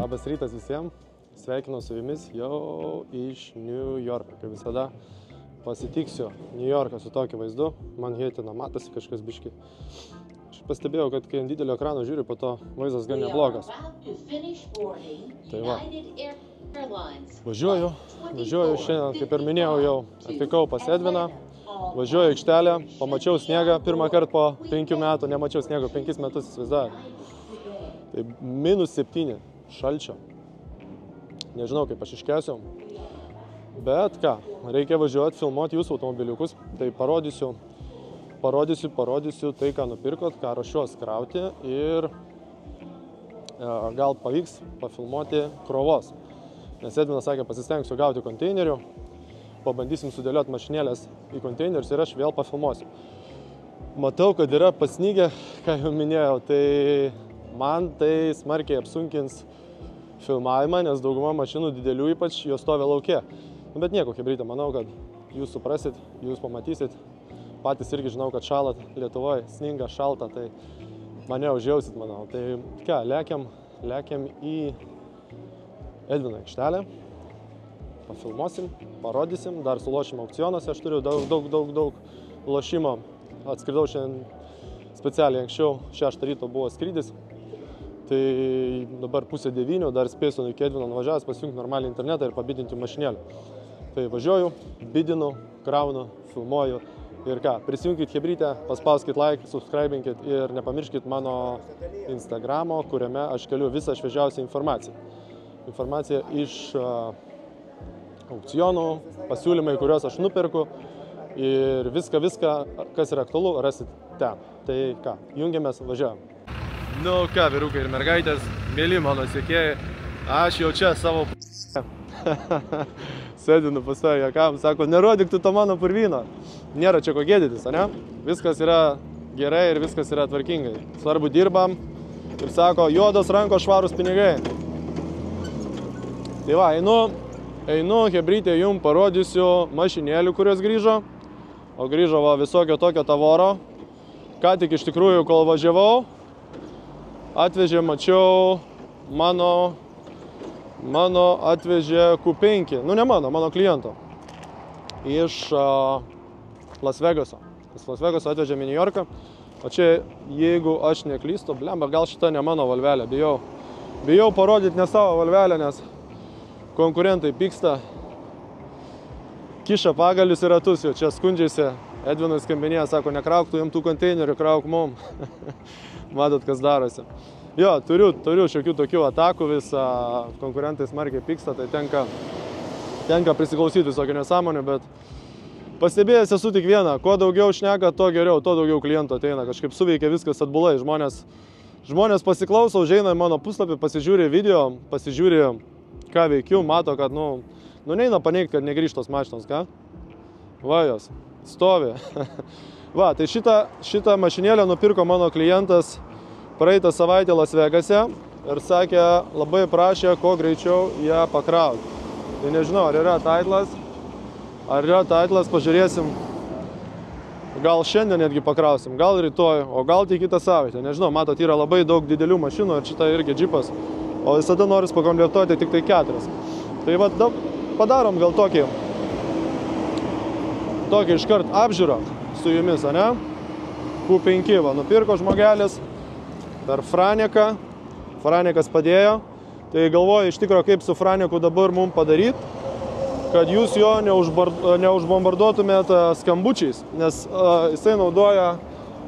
Labas rytas visiems, sveikinu su jumis jau iš New Yorko. Kaip visada pasitiksiu New Yorką su tokiu vaizdu, Manhattan matosi kažkas biški. Aš pastebėjau, kad kai ant didelio ekrano žiūriu, po to vaizdas gan neblogas. Tai va. Važiuoju šiandien, kaip ir minėjau, jau atvykau pas Edviną. Važiuoju į aikštelę, pamačiau sniegą pirmą kartą po 5 metų, nemačiau sniego 5 metus įsivaizduoju. Tai -7 šalčio. Nežinau, kaip aš iškęsiu. Bet ką, reikia važiuoti, filmuoti jūsų automobiliukus. Tai parodysiu tai, ką nupirkot, ką ruošiuos krauti ir gal pavyks pafilmuoti krovos. Nes Edvinas sakė, pasistengsiu gauti konteinerių, pabandysim sudėlioti mašinėlės į konteinerius ir aš vėl pafilmuosiu. Matau, kad yra pasnygę, ką jau minėjau, tai man tai smarkiai apsunkins filmavimą, nes dauguma mašinų didelių ypač jos stovi lauke. Bet nieko, chebrytė, manau, kad jūs suprasit, jūs pamatysit. Patys irgi žinau, kad šalat Lietuvoje, sninga, šalta, tai mane užjausit, manau. Tai ką, lekiam į Edvino aikštelę, pafilmuosim, parodysim, dar sulošim aukcionuose, aš turiu daug lošimo. Atskridau šiandien specialiai, anksčiau 6 ryto buvo skrydis, tai dabar 8:30, dar spėsiu iki Edvino nuvažiavęs, pasijungti normaliai internetą ir pabidinti mašinėlę. Tai važiuoju, bidinu, kraunu, filmuoju ir ką, prisijunkit chebrytę, paspauskit like, subscribinkit ir nepamirškit mano Instagramo, kuriame aš keliu visą šviežiausią informaciją. Informacija iš aukcionų, pasiūlymai, kuriuos aš nuperku ir viską, kas yra aktualu, rasit ten. Tai ką, jungiamės, važiuojam. Nu ką, vyrukai ir mergaitės, mėly mano sekėjai, aš jau čia savo sėdinu pastoju jokam, sako, nerodyk tu to mano purvyno. Nėra čia ko gėdytis, ne? Viskas yra gerai ir viskas yra tvarkingai. Svarbu dirbam ir sako, juodos rankos švarūs pinigai. Tai va, einu, chebrytė, jums parodysiu mašinėlių, kurios grįžo. O grįžo va visokio tokio tavoro. Ką tik iš tikrųjų, kol važiavau, atvežė, mačiau, mano atvežė Q5, nu ne mano kliento, iš Las Vegaso. Las Vegaso atvežė New Yorką, o čia, jeigu aš neklystu, blemba, gal šita ne mano valvelė, bijau parodyti ne savo valvelę, nes konkurentai pyksta, kiša pagalius į ratus, jau čia skundžiasi, Edvinui skambinėja, sako, nekrauk tu jam tų konteinerių, krauk mum. Matot, kas darosi. Jo, turiu šiokių tokių atakų, visą konkurentai smarkiai pyksta, tai tenka prisiklausyti visokių nesąmonių, bet pastebėjęs esu tik vieną, kuo daugiau šneka, to geriau, to daugiau klientų ateina, kažkaip suveikia viskas atbulai, žmonės pasiklauso, užeina į mano puslapį, pasižiūri video, pasižiūri, ką veikiu, mato, kad, neina paneigti, kad negrįžtos mašinos, ką? Va jos, stovi. Va, tai šitą mašinėlę nupirko mano klientas praeitą savaitę Las Vegase ir sakė, labai prašė, kuo greičiau ją pakrauti. Tai nežinau, ar yra titlas, pažiūrėsim. Gal šiandien netgi pakrausim, gal rytoj, o gal tik kitą savaitę. Nežinau, matot, yra labai daug didelių mašinų ir šita irgi džipas, o visada noris pakomplektuoti tik tai 4. Tai va, padarom gal tokį iškart apžiūrą su jumis, ane? Q5, va, nupirko žmogelis. Per Franekas padėjo, tai galvoju iš tikrųjų, kaip su Franeku dabar mums padaryti, kad jūs jo neužbombarduotumėt skambučiais, nes jisai naudoja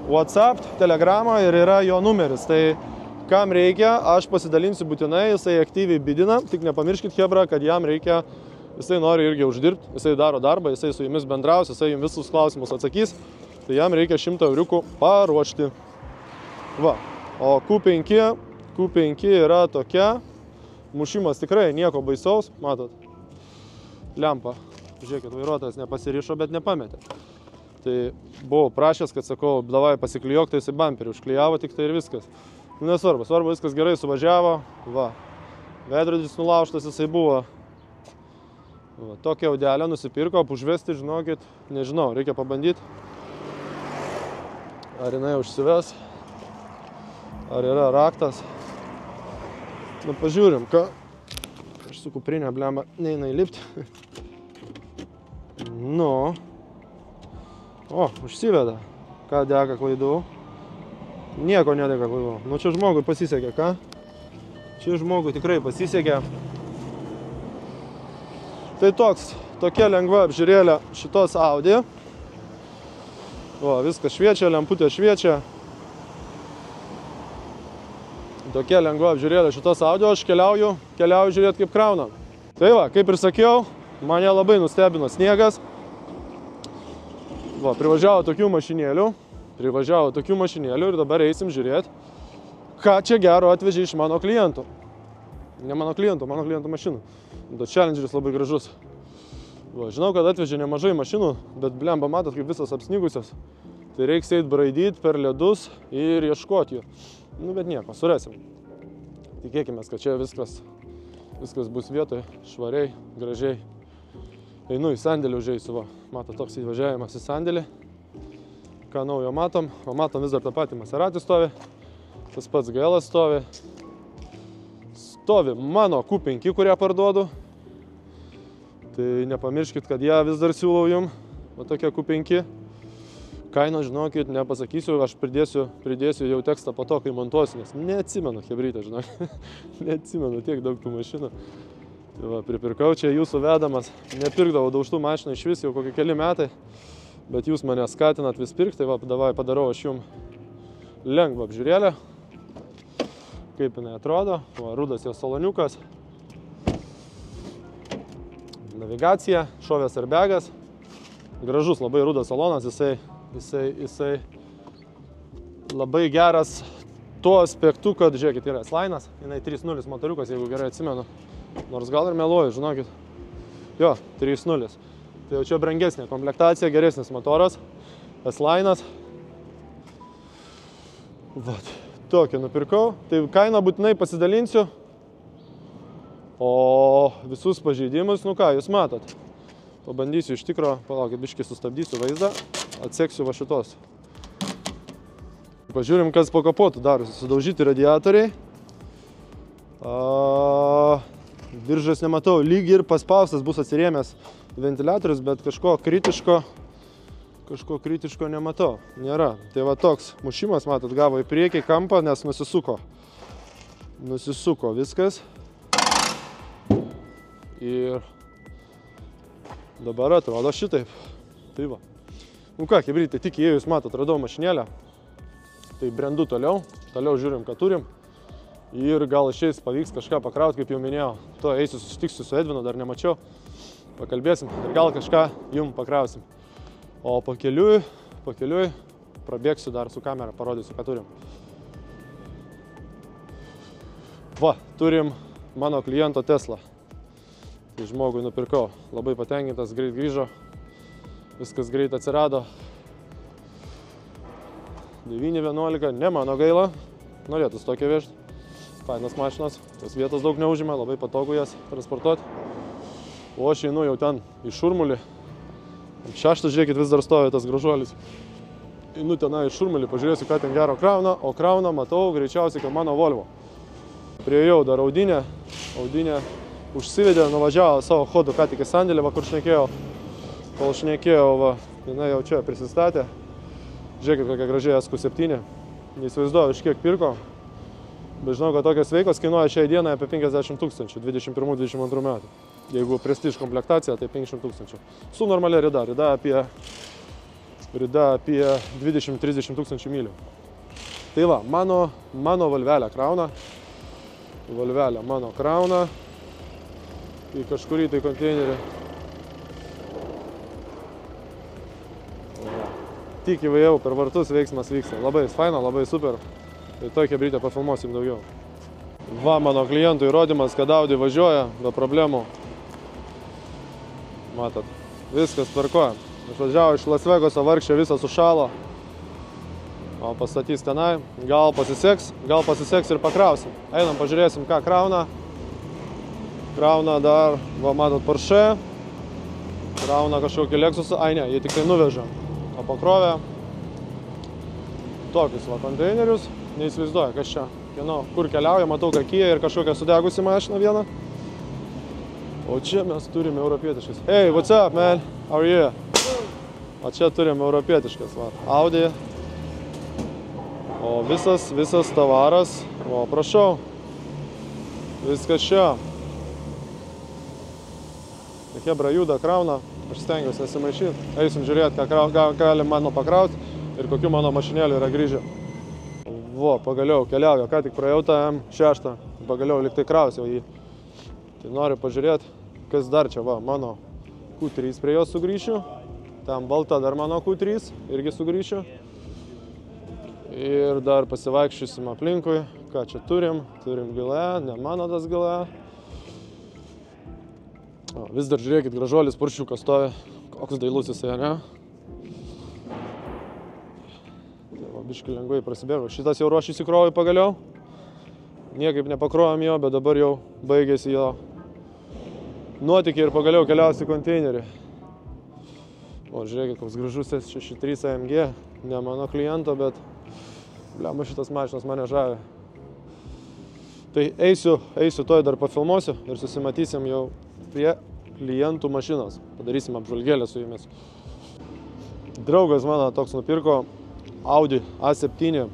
WhatsApp, Telegramą ir yra jo numeris. Tai kam reikia, aš pasidalinsiu būtinai, jisai aktyviai bidina, tik nepamirškit, chebra, kad jam reikia, jisai nori irgi uždirbti, jisai daro darbą, jisai su jumis bendraus, jisai jums visus klausimus atsakys, tai jam reikia 100 euriukų paruošti. Va. O Q5 yra tokia, mušimas tikrai nieko baisaus, matot, lempa, žiūrėkit, vairuotojas nepasirišo, bet nepametė. Tai buvau prašęs, kad sakau, davai pasiklijok, tai jisai bumperį užklijavo, tik tai ir viskas. Nesvarbu, viskas gerai suvažiavo, va, veidrodis nulaužtas jisai buvo. Va, tokią audelę nusipirko, užvesti, žinokit, nežinau, reikia pabandyti, ar jinai užsives. Ar yra raktas? Nu, pažiūrim, ką. Aš su kuprinė, blemba, neina įlipti. Nu. O, užsiveda. Ką dega klaidų? Nieko nedega klaidų. Nu, čia žmogui pasisekė, ką? Čia žmogui tikrai pasisekė. Tai tokia lengva apžiūrėlė šitos Audi. O, viskas šviečia, lemputė šviečia. Tokia lengva apžiūrėlė šitos Audi, aš keliauju žiūrėti, kaip krauna. Tai va, kaip ir sakiau, mane labai nustebino sniegas. Va, privažiavo tokių mašinėlių ir dabar eisim žiūrėti, ką čia gero atvežė iš mano klientų. Ne mano klientų mašinų. Bet Challengeris labai gražus. Va, žinau, kad atvežė nemažai mašinų, bet blemba, matot, kaip visas apsnigusios. Tai reiks eit braidyti per ledus ir ieškoti jų. Nu, bet nieko, surasim. Tikėkime, kad čia viskas bus vietoj, švariai, gražiai. Einu į sandėlį užeisiu, va. Matot, toks įvažiavimas į sandėlį. Ką naujo matom? O matom vis dar tą patį Maserati stovi. Tas pats GL stovi. Stovi mano Q5, kurią parduodu. Tai nepamirškit, kad ją vis dar siūlau jum. Va tokia Q5. Kaino, žinokit, nepasakysiu, aš pridėsiu jau tekstą po to, kai montuosiu, nes neatsimenu, hebrytę, žinokit. Neatsimenu tiek daug tų mašinų. Tai va, pripirkau čia jūsų vedamas. Nepirkdavau daužtų mašinų iš vis jau kokie keli metai. Bet jūs mane skatinat vis pirkti, tai va, davai padarau aš jum lengvą apžiūrėlę. Kaip jinai atrodo. Va, rudas jos saloniukas. Navigacija, šovės airbagas. Gražus labai rudas salonas, jisai labai geras tuo aspektu, kad, žiūrėkit, yra S-Line'as, jinai 3.0 motoriukas, jeigu gerai atsimenu. Nors gal ir meluoju, žinokit. Jo, 3.0. Tai jau čia brangesnė komplektacija, geresnis motoras. S-Line'as. Vat, tokį nupirkau. Tai kainą būtinai pasidalinsiu. O visus pažeidimus, nu ką, jūs matot. Pabandysiu iš tikro, palaukit, biškį sustabdysiu vaizdą. Atseksiu va šitos. Pažiūrim, kas po kapotu darosi. Sudaužyti radiatoriai. Diržas nematau, lyg ir paspaustas bus atsirėmęs ventiliatorius, bet kažko kritiško nematau. Nėra. Tai va toks mušimas, matot, gavo į priekį kampą, nes nusisuko. Nusisuko viskas. Ir dabar atrodo šitaip. Tai va. Nu ką, hebrytai, tik įėjus, matot, radau mašinėlę. Tai brendu toliau žiūrim, ką turim. Ir gal išeis pavyks kažką pakrauti, kaip jau minėjau. To eisiu, susitiksiu su Edvinu, dar nemačiau. Pakalbėsim ir gal kažką jum pakrausim. O pakeliui prabėgsiu dar su kamera, parodysiu, ką turim. Va, turim mano kliento Tesla. Tai žmogui nupirkau. Labai patenkintas, greit grįžo. Viskas greit atsirado. 911, ne mano gaila. Norėtus tokią vežti. Fainas mašinas, tos vietos daug neužima, labai patogu jas transportuoti. O aš einu jau ten į šurmulį. Šeštas, žiūrėkit, vis dar stovi tas gražuolis. Einu tenai į šurmulį, pažiūrėsiu, ką ten gero krauna, o krauna matau greičiausiai, kad mano Volvo. Priejau dar Audinę užsivedė, nuvažiavo savo chodu, ką tik į sandėlį, va, kur šnekėjau. Kol šnekėjau, va, jinai jau čia prisistatė. Žiūrėkit, kokia gražiai SQ7. Neįsivaizduoju, iš kiek pirko. Bet žinau, kad tokios veikos kainuoja šiai dienai apie 50 000, 21-22 metų. Jeigu prestiž komplektacija, tai 500 000. Su normalia rida apie 20-30 000 mylių. Tai va, mano Volvelė krauna. Volvelė mano krauna į kažkurį tai konteinerį. Tik įvažiavau per vartus, veiksmas vyksta. Labai faina, labai super. Tai tokią brytę pafilmuosim daugiau. Va, mano klientų įrodymas, kad Audi važiuoja be problemų. Matot, viskas tvarkoja. Išvažiavo iš Las Vegaso, vargšė visą sušalo. O pastatys tenai. Gal pasiseks ir pakrausim. Einam, pažiūrėsim, ką krauna. Krauna dar, va, matot, Porsche. Krauna kažkokį Lexusą. Ai ne, jie tik tai nuveža. O pakrovė tokius va konteinerius. Neįsivaizduoja, kas čia. kur keliauja, matau Kia ir kažkokią sudegusi mašiną vieną. O čia mes turime europietiškas. Hey, what's up, man? How are you? O čia turime europietiškas, va, Audi. O visas tavaras, o prašau, viskas čia. Hebra juda, krauna, aš stengiuosi nesimaišyti. Eisim žiūrėti, ką gali mano pakrauti ir kokiu mano mašinėliu yra grįžę. Vo, pagaliau keliauju, ką tik praėjau tą M6, pagaliau liktai krausiau jį. Tai noriu pažiūrėti, kas dar čia, va, mano Q3 prie jos sugrįšiu. Ten balta dar mano Q3, irgi sugrįšiu. Ir dar pasivaikščiusim aplinkui, ką čia turim. Turim GLE, ne mano tas GLE. Vis dar žiūrėkit, gražuolis Poršiukas stovi. Koks dailus jisai, ne? Tai va, biškai lengvai prasibėgo. Šitas jau ruošėsi krovai pagaliau. Niekaip nepakrovėm jo, bet dabar jau baigėsi jo nuotykiai ir pagaliau keliausi į konteinerį. O, žiūrėkit, koks gražus S63 AMG. Ne mano kliento, bet blemba, šitas mašinas mane žavi. Tai eisiu toj dar pafilmuosiu ir susimatysim jau prie klientų mašinos. Padarysim apžvalgėlę su jumis. Draugas mano toks nupirko Audi A7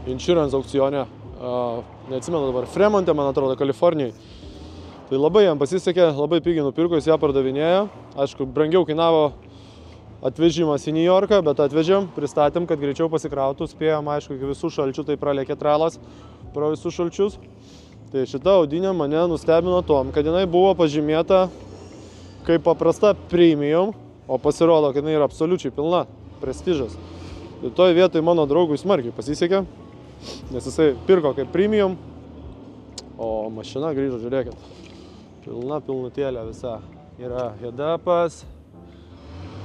insurance aukcione. Neatsimenu dabar, Fremonte, man atrodo, Kalifornijai. Tai labai jam pasisekė, labai pigiai nupirko, jis ją pardavinėjo. Aišku, brangiau kainavo atvežimas į New Yorką, bet atvežėm, pristatėm, kad greičiau pasikrautų. Spėjom, aišku, iki visų šalčių, tai pralėkė tralas pro visus šalčius. Tai šita Audinė mane nustebino tom, kad jinai buvo pažymėta kaip paprasta premium, o pasirodo, kad jinai yra absoliučiai pilna, prestižas. Tai toj vietoj mano draugui smarkiai pasisekė, nes jisai pirko kaip premium, o mašina grįžo, žiūrėkit, pilna pilnutėlė visa. Yra head-upas,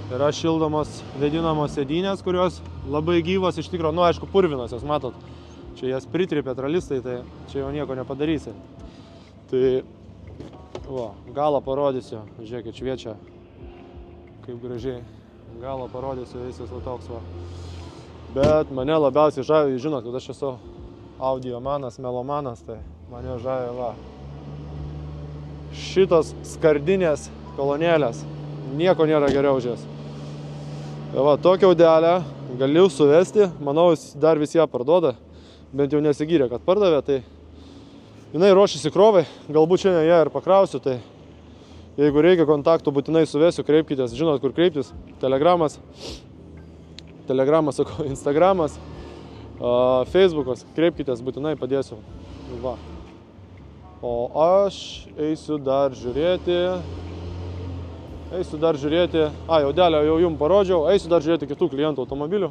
yra šildomos vėdinamos sėdynės, kurios labai gyvos, iš tikro, nu aišku, purvinos, jūs matot. Čia jas pritrypė tralistai, tai čia jau nieko nepadarysi. Tai, va, galą parodysiu. Žiūrėkit, šviečia, kaip gražiai. Galą parodysiu, visas va toks, va. Bet mane labiausiai žavi, žinot, kad aš esu audiomanas, melomanas, tai mane žavi, va. Šitos skardinės kolonėlės. Nieko nėra geriau už jas. Va, tokią audelę galiu suvesti. Manau, jis dar vis ją parduoda. Bent jau nesigyrė, kad pardavė, tai jinai ruošiasi krovai, galbūt šiandien ją ir pakrausiu, tai jeigu reikia kontaktų, būtinai suvesiu, kreipkitės, žinot, kur kreiptis, Telegramas, sakau, Instagramas, Facebookas, kreipkitės, būtinai padėsiu. Va. O aš eisiu dar žiūrėti, audelę jau jums parodžiau, eisiu dar žiūrėti kitų klientų automobilių,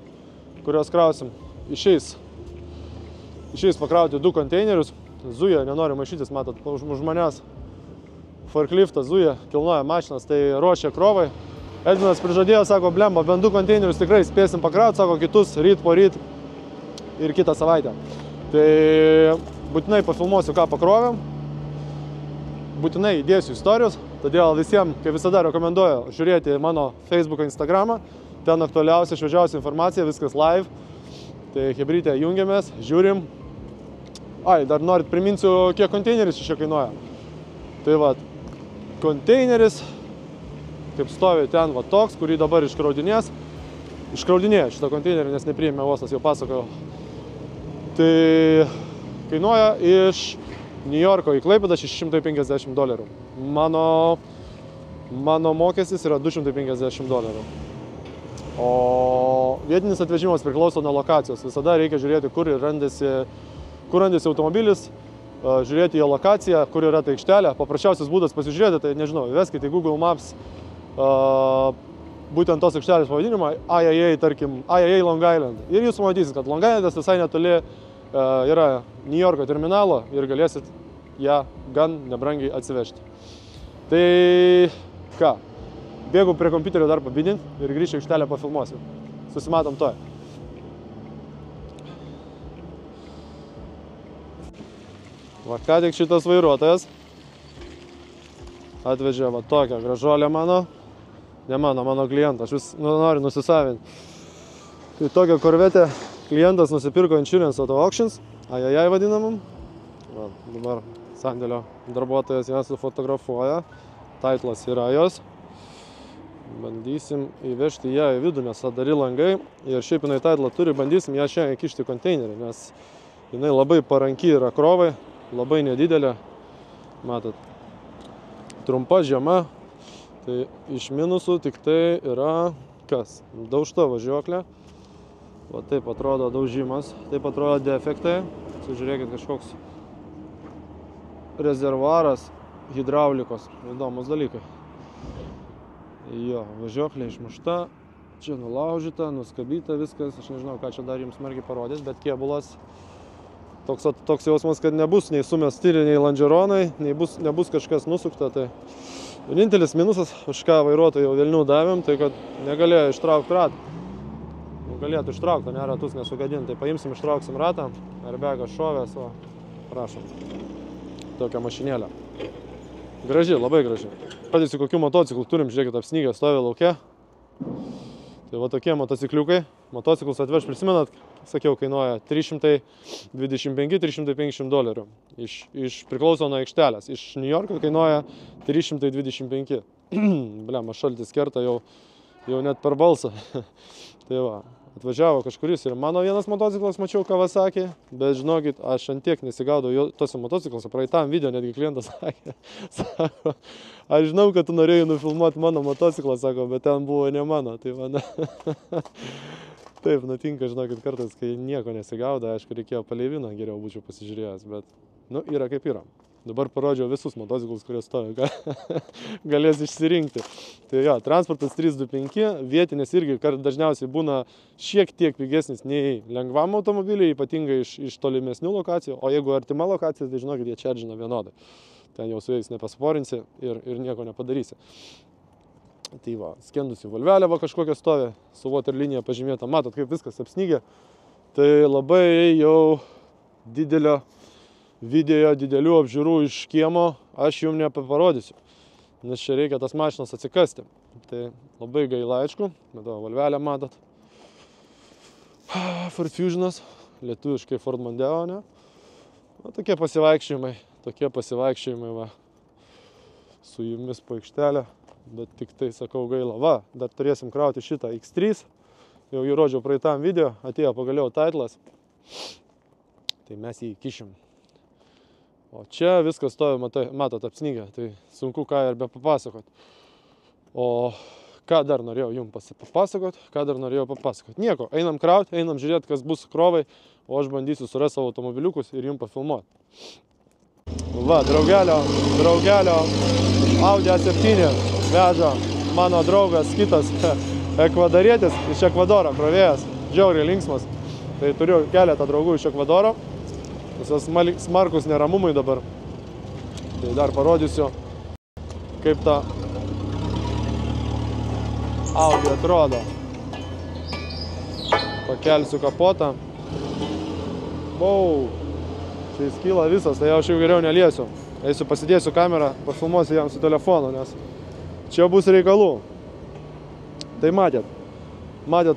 kurios krausim. Išeis pakrauti 2 konteinerius. Zuja, nenoriu maišytis, matot, už manęs forkliftas zuja, kilnoja mašinas, tai ruošia krovai. Edvinas prižadėjo, sako, blemba, bent 2 konteinerius tikrai spėsim pakrauti, sako, kitus ryt po ryt ir kitą savaitę. Tai būtinai pafilmuosiu, ką pakrovėm. Būtinai įdėsiu istorijos, todėl visiems, kaip visada, rekomenduoju žiūrėti mano Facebooką, Instagramą. Ten aktualiausia, šviežiausia informacija, viskas live. Tai hebrytė jungiamės, žiūrim. Ai, dar norit priminsiu, kiek konteineris čia kainuoja. Tai va, konteineris, kaip stovi ten va toks, kurį dabar iškraudinės. Iškraudinėja šitą konteinerį, nes nepriėmė uostas, jau pasakojau. Tai kainuoja iš New Yorko į Klaipėdą $650. Mano mokestis yra $250. O vietinis atvežimas priklauso nuo lokacijos. Visada reikia žiūrėti, kur randasi automobilis, žiūrėti jo lokaciją, kur yra ta aikštelė. Paprasčiausias būdas pasižiūrėti, tai nežinau, veskite į Google Maps būtent tos aikštelės pavadinimą, IAA Long Island. Ir jūs pamatysit, kad Long Islandas visai netoli yra New Yorko terminalo ir galėsit ją gan nebrangiai atsivežti. Tai ką? Bėgu prie kompiuterio dar pabidinti ir grįšiu aikštelę pafilmuosiu. Susimatom toj. Va, ką tik šitas vairuotojas atvežė va tokią gražuolę mano. Ne mano klientą. Aš vis noriu nusisavinti. Tai tokią korvetę klientas nusipirko Insurance Auto Auctions. ajajai vadinamam. Va, dabar sandėlio darbuotojas ją sufotografuoja. Taitlas yra jos. Bandysim įvežti ją į vidų, nes atdari langai. Ir šiaip jinai taitlą turi, bandysim ją šiandien kišti į konteinerį, nes jinai labai paranki yra krovai, labai nedidelė. Matot, trumpa žiema. Tai iš minusų tik tai yra kas? Daužta važiuoklė. Va taip atrodo daužimas, taip atrodo defektai. Žiūrėkit, kažkoks rezervuaras hidraulikos. Įdomus dalykai. Jo, važiuoklė išmušta, čia nulaužyta, nuskabyta viskas. Aš nežinau, ką čia dar jums smarkiai parodys, bet kėbulas toks jausmas, kad nebus nei sumesti, nei landžeronai, nebus kažkas nusukta. Tai vienintelis minusas, už ką vairuotojai jau velnių davėm, tai kad negalėjo ištraukti ratą. Galėtų ištraukti, ne ratus nesugadinti. Tai paimsim, ištrauksim ratą, airbagas šovės, o prašom. Tokią mašinėlę. Graži, labai graži. Pradėsiu, kokių motociklų turim, žiūrėkit, apsnygę stovi lauke. Tai va tokie motocikliukai. Motociklus atveš, prisimenat, sakiau, kainuoja $325–350. Priklauso nuo aikštelės. Iš New Yorko kainuoja 325. Blema, šaltis kerta jau net per balsą. Tai va, atvažiavo kažkuris ir mano vienas motociklas, mačiau Kawasaki, bet žinokit, aš ant tiek nesigaudau tose motociklose. Praeitam video netgi klientas sakė, sako, aš žinau, kad tu norėjai nufilmuoti mano motociklą, sako, bet ten buvo ne mano. Tai man taip nutinka, žinokit, kartais, kai nieko nesigauda, aišku, reikėjo Paleivino, geriau būčiau pasižiūrėjęs, bet, nu, yra kaip yra. Dabar parodžiau visus motociklus, kurie stovi, galės išsirinkti. Tai jo, transportas 325, vietinės irgi dažniausiai būna šiek tiek pigesnis nei lengvam automobiliui, ypatingai iš tolimesnių lokacijų, o jeigu artima lokacija, tai žinokit, jie čerdžina vienodai. Ten jau su jais nepasporinsi ir nieko nepadarysi. Tai va, skendusi volvelė va kažkokia stovi, su waterlinija pažymėta, matot, kaip viskas apsnygė. Tai labai jau didelio video, didelių apžiūrų iš kiemo aš jums neparodysiu, nes čia reikia tas mašinas atsikasti. Tai labai gaila, aišku, bet va, volvelę matot. Ford Fusionas, lietuviškai Ford Mondeo, ne? Na, tokie pasivaikščiojimai va, su jumis po aikštelę, bet tik tai sakau gaila. Va, dar turėsim krauti šitą X3, jau jį rodžiau praeitam video, atėjo pagaliau taitlas, tai mes jį įkišim. O čia viskas stovi, matot, apsnygę, tai sunku ką ir be papasakot. O ką dar norėjau jums papasakot? Nieko, einam krauti, einam žiūrėti, kas bus krovai, o aš bandysiu surasti savo automobiliukus ir jums pafilmuoti. Va, draugelio Audi A7 veža mano draugas kitas ekvadorietis iš Ekvadoro, krovėjas, žiauriai linksmas. Tai turiu keletą draugų iš Ekvadoro. Visas smarkus neramumai dabar. Tai dar parodysiu, kaip ta Audi atrodo. Pakelsiu kapotą. Bau. Čia įskyla visas, tai aš jau geriau neliesiu. Eisiu pasidėsiu kamerą, pafilmuosiu jam su telefonu, nes čia bus reikalų. Tai matėt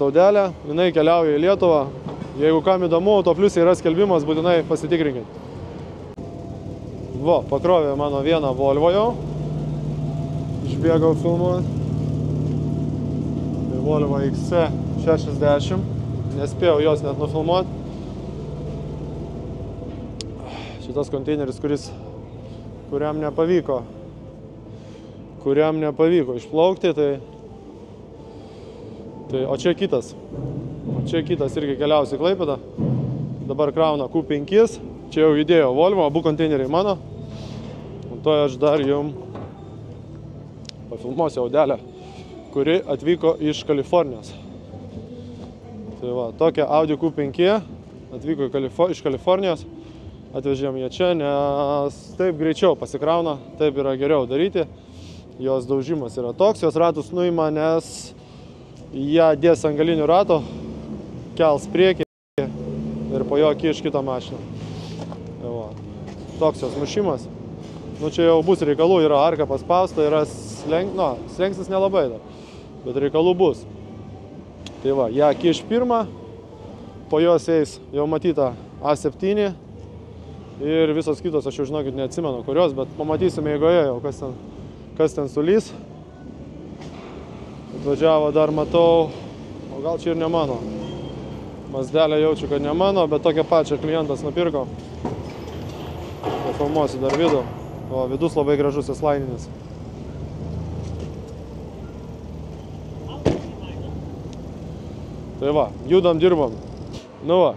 Audelę, jinai keliauja į Lietuvą. Jeigu kam įdomu, Autopliuse yra skelbimas, būtinai pasitikrinkit. Va, pakrovė mano vieną Volvo jau. Išbėgau filmuoti. Tai Volvo XC60. Nespėjau jos net nufilmuoti. Šitas konteineris, kuriam nepavyko išplaukti, tai o čia kitas. Čia kitas irgi keliausi į Klaipėdą. Dabar krauna Q5. Čia jau įdėjo Volvo, abu konteineriai mano. O to aš dar jums pafilmuosiu Audelę, kuri atvyko iš Kalifornijos. Tai va, tokia Audi Q5 atvyko iš Kalifornijos. Atvežėm ją čia, nes taip greičiau pasikrauna, taip yra geriau daryti. Jos daužimas yra toks, jos ratus nuima, nes ją dės ant galinių ratų, kels priekį ir po jo kiš kitą mašiną. Toks jos mušimas. Nu čia jau bus reikalų, yra arka paspausta, yra slengstis nelabai dar, bet reikalų bus. Tai va, ją kiš pirmą, po jos eis jau matyta A7 ir visos kitos, aš jau žinokit neatsimenu kurios, bet pamatysime eigoje jau, kas ten sulys. Atvažiavo dar matau, o gal čia ir ne mano. Mazdelę jaučiu, kad ne mano, bet tokią pačią klientas nupirko. Filmuosiu dar vidų, o vidus labai gražus eslaininis. Tai va, judam, dirbam. Nu va,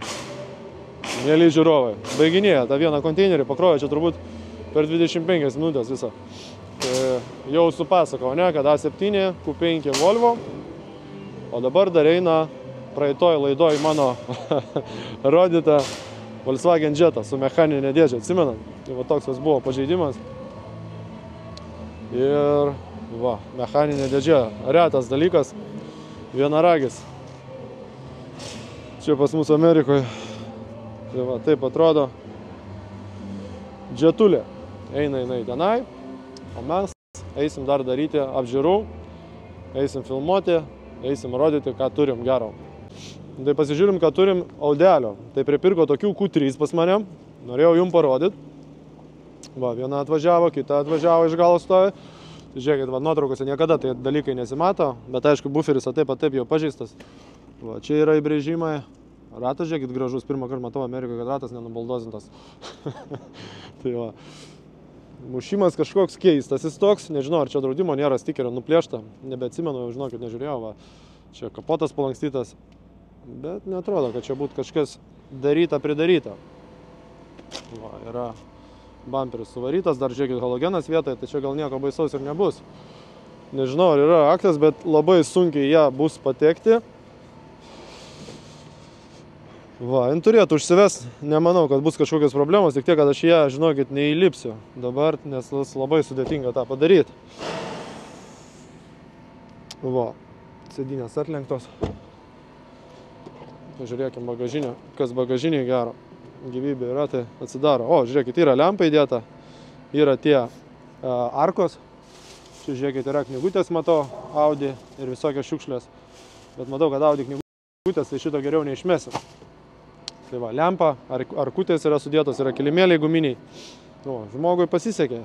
mėly žiūrovai, baiginėja tą vieną konteinerį, pakrojo čia turbūt per 25 minutės visą. Tai jau supasakau, ne, kad A7, Q5 Volvo, o dabar dar eina praeitoj laidoj mano rodyta Volkswagen Jetta su mechaninė dėžė, atsimenam? Tai va toks buvo pažeidimas. Ir va, mechaninė dėžė, retas dalykas, vienaragis. Čia pas mus Amerikoje. Tai va, taip atrodo. Jetulė. Eina jinai tenai, o mes eisim dar daryti apžiūrų, eisim filmuoti, eisim rodyti, ką turim gero. Tai pasižiūrim, ką turim Audelio. Tai pripirko tokių Q3 pas mane. Norėjau jum parodyti. Va, viena atvažiavo, kita atvažiavo iš galo stovi. Tai žiūrėkit, va, nuotraukose niekada tai dalykai nesimato, bet aišku, buferis taip jau pažeistas. Va, čia yra įbrėžimai. Ratas, žiūrėkit, gražus. Pirmą kartą matau Amerikoje, kad ratas nenubaldozintas. Tai va. Mušimas kažkoks keistas jis toks. Nežinau, ar čia draudimo nėra, stikerio nuplėšta. Nebeatsimenu, žinokit, nežiūrėjau. Va. Čia kapotas palankstytas. Bet neatrodo, kad čia būtų kažkas daryta, pridaryta. Va, yra bamperis suvarytas, dar žiūrėkit, halogenas vietoje, tai čia gal nieko baisaus ir nebus. Nežinau, ar yra aktas, bet labai sunkiai ją bus patekti. Va, jin turėtų užsives, nemanau, kad bus kažkokios problemos, tik tiek, kad aš ją, žinokit, neįlipsiu dabar, nes labai sudėtinga tą padaryti. Va, sėdynės atlenktos. Žiūrėkim bagažinę, kas bagažinėje gero. Gyvybė yra, tai atsidaro. O, žiūrėkit, yra lempa įdėta, yra tie arkos. Čia, žiūrėkit, yra knygutės, matau, Audi ir visokios šiukšlės. Bet matau, kad Audi knygutės, tai šito geriau neišmesim. Tai va, lempa, arkutės yra sudėtos, yra kilimėliai guminiai. O, žmogui pasisekė.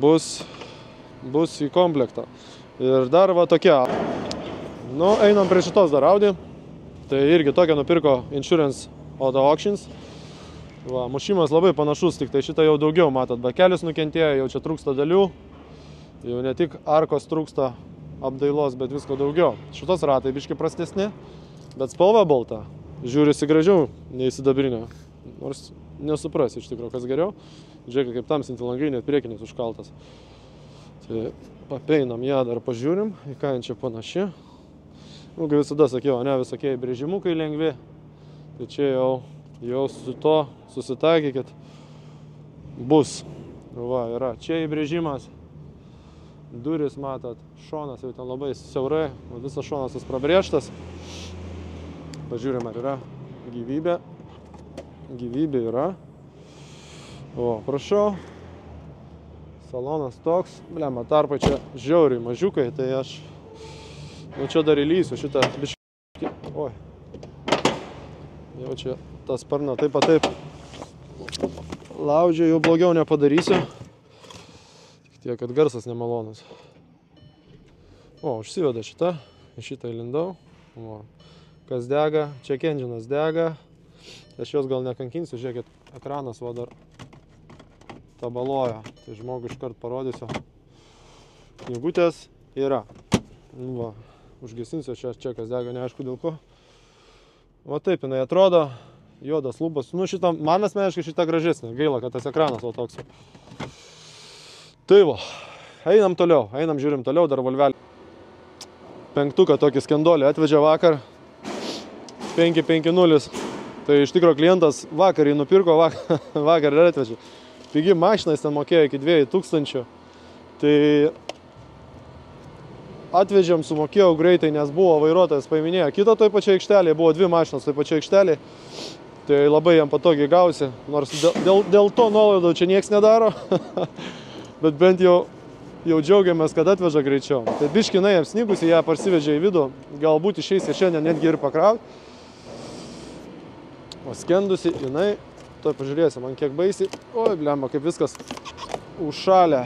Bus į komplektą. Ir dar va tokia. Nu, einam prie šitos dar Audi. Tai irgi tokia nupirko Insurance Auto Auctions. Va, mušimas labai panašus, tik tai šitą jau daugiau matot. Bakelis nukentėjo, jau čia trūksta dalių. Jau ne tik arkos trūksta apdailos, bet visko daugiau. Šitos ratai biški prastesni, bet spalva balta. Žiūrisi gražiau nei sidabrinė. Nors nesuprasi iš tikrųjų, kas geriau. Žiūrėk, kaip tamsinti langai, net priekinis užkaltas. Tai papeinam ją dar pažiūrim, į ką jin čia panaši. Nu, kaip visada sakiau, ne, visokie įbrėžimukai lengvi. Tai čia jau su to susitaikykit. Bus. Va, yra čia įbrėžimas. Duris, matot, šonas jau ten labai siaurai. Visas šonas jis prabrėžtas. Pažiūrim, ar yra gyvybė. Gyvybė yra. O, prašau. Salonas toks. Blema, tarpai čia žiauriai mažiukai, tai aš nu čia dar įlysiu šitą biškį. Oi. Jau čia tą sparną taip laužia, jau blogiau nepadarysiu. Tik tiek, kad garsas nemalonus. O, užsiveda šitą. Šitą įlindau. O. Kas dega? Check engine'as dega. Aš jos gal nekankinsiu, žiūrėkit, ekranas va dar tabaloja. Tai žmogui iškart parodysiu. Knygutės yra. Va, užgesinsiu čia kas dega, neaišku dėl ko. Va taip jinai atrodo. Juodas lūpas. Nu šitą, man asmeniškai šitą gražesnė. Gaila, kad tas ekranas va toks. Tai va, einam toliau. Einam, žiūrim toliau, dar Volvelį. Penktuką tokį skendolį atvežė vakar. 550. Tai iš tikro klientas vakar jį nupirko, vakar ir atvežė. Pigi mašina, jis ten mokėjo iki 2000. Tai atvežėm, sumokėjau greitai, nes buvo vairuotojas paiminėjo kitą toj pačiai aikštelėje, buvo dvi mašinos toj pačiai aikštelėje. Tai labai jam patogiai gausi, nors dėl to nuolaidų čia nieks nedaro. Bet bent jau džiaugiamės, kad atveža greičiau. Tai biškinai jam snigusi, ją parsivežė į vidų, galbūt išeis ir šiandien netgi ir pakrauti. O skendusi jinai, tuoj pažiūrėsim, man kiek baisiai. Oi, blemba, kaip viskas užšalę.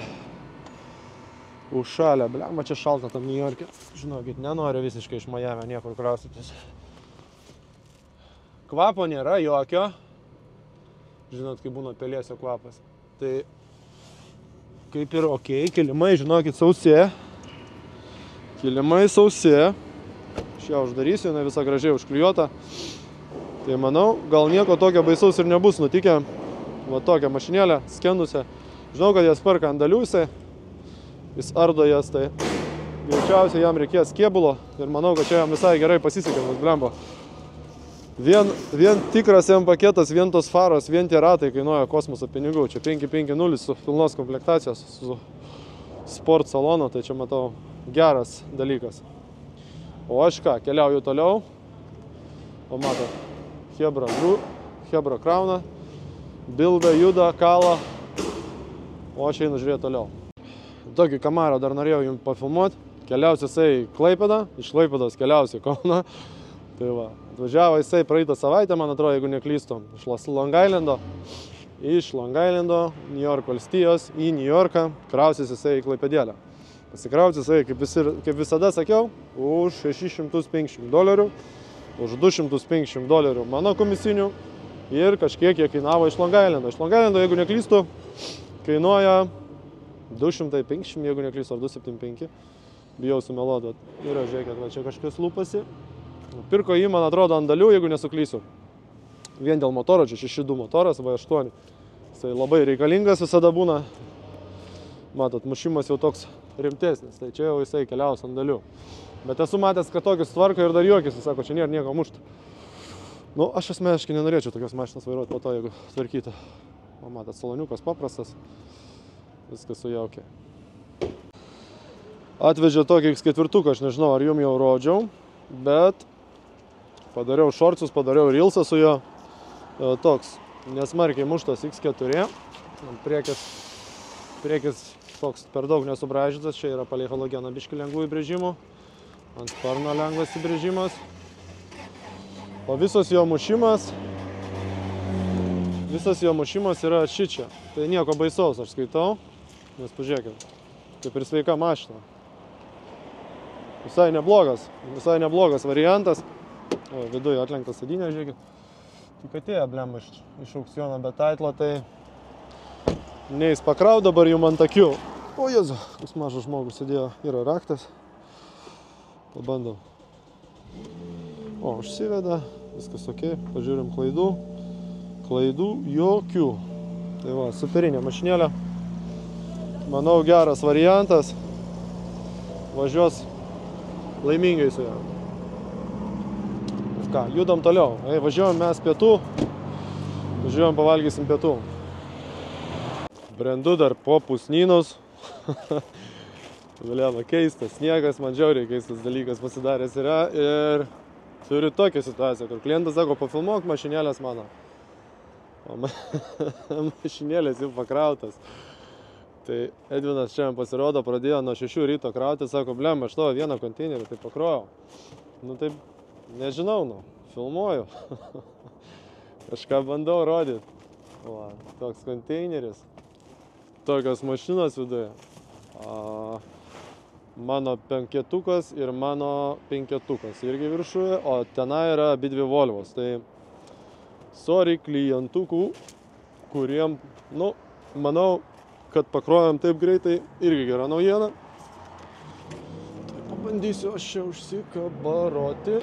Užšalę, blemba, čia šalta tam New York'e. Žinokit, nenoriu visiškai iš Miami niekur kraustytis. Kvapo nėra jokio. Žinot, kaip būna pelėsio kvapas. Tai kaip ir okei, kilimai, žinokit, sausi. Kilimai sausi. Aš ją uždarysiu, jinai visa gražiai užklijuota. Tai manau, gal nieko tokio baisaus ir nebus nutikę. Va tokią mašinėlę, skendusią. Žinau, kad jas perka andaliusai. Jis ardo jas, tai greičiausiai jam reikės kėbulo. Ir manau, kad čia jam visai gerai pasisekė, nes blemba. Vien tikras jam paketas, vien tos faros, vien tie ratai kainuoja kosmoso pinigų. Čia 550 su pilnos komplektacijos, su sport salonu, tai čia matau geras dalykas. O aš ką, keliauju toliau. O matot, Hebra krauna, bilda, juda, kala. O aš einu žiūrėti toliau. Tokį kamarą dar norėjau jums pafilmuoti. Keliausiu jisai į Klaipėdą, iš Klaipėdos keliausiu į Kauną. Tai va, atvažiavo jisai praeitą savaitę, man atrodo, jeigu neklystu, iš Long Islando. Iš Long Islando, New York valstijos, į New Yorką, krausis jisai į Klaipėdėlę. Pasikrausis jisai, kaip visada sakiau, už $650, už $250 mano komisinių ir kažkiek jie kainavo iš Long Islando. Iš Long Islando, jeigu neklystu, kainuoja 250, jeigu neklystu, ar 275. Bijau sumeluoti, yra, žiūrėkit, va čia kažkas lūpasi. Pirko jį, man atrodo, andalių, jeigu nesuklysiu. Vien dėl motoro, čia 6.2 motoras, V8. Jisai labai reikalingas visada būna. Matot, mušimas jau toks rimtesnis, tai čia jau jisai keliaus andalių. Bet esu matęs, kad tokius tvarko ir dar juokėsi, sako, čia nėra nieko mušta. Nu, aš asmeniškai nenorėčiau tokios mašinos vairuoti po to, jeigu tvarkyta. O matot, saloniukas paprastas, viskas sujaukė. Atvežė tokį X4, aš nežinau, ar jum jau rodžiau, bet padariau šorcus, padariau reelsą su jo. Toks nesmarkiai muštas X4. Priekis toks per daug nesubraižytas. Čia yra palei halogeną biškį lengvų įbrėžimų. Ant sparno lengvas įbrėžimas. O visas jo mušimas yra šičia. Tai nieko baisaus, aš skaitau. Nes pažiūrėkit, kaip ir sveika mašina. Visai neblogas variantas. O, viduje atlenktas sėdynė, žiūrėkit. Tik atėjo, blemba, iš aukciono be taitlo, tai neis pakraut dabar jum ant akių. O, Jėzu, koks mažas žmogus sėdėjo, yra raktas. Pabandom. O, užsiveda, viskas ok, pažiūrim klaidų. Klaidų jokių. Tai va, superinė mašinėlė. Manau, geras variantas. Važiuos laimingai su juo. Ką, judam toliau. Važiuojam mes pietų. Važiuojam, pavalgysim pietų. Brendu dar po pusnynus. Galėjama keistas sniegas, man žiauriai keistas dalykas pasidaręs yra. Ir turiu tokią situaciją, kur klientas sako, pafilmuok mašinėlės mano. O mašinėlės jau pakrautas. Tai Edvinas šiandien pasirodo, pradėjo nuo 6 ryto krauti, sako, blem, aš tavo vieną konteinerį tai pakrojau. Nu taip, nežinau, nu, filmuoju. Kažką bandau rodyti. Va, toks konteineris. Tokios mašinos viduje. Mano penketukas ir mano penketukas irgi viršuje, o tenai yra abidvi Volvos. Tai sorry klientukų, kuriem, nu, manau, kad pakrojam taip greitai, irgi gera naujiena. Tai pabandysiu aš čia užsikabaroti.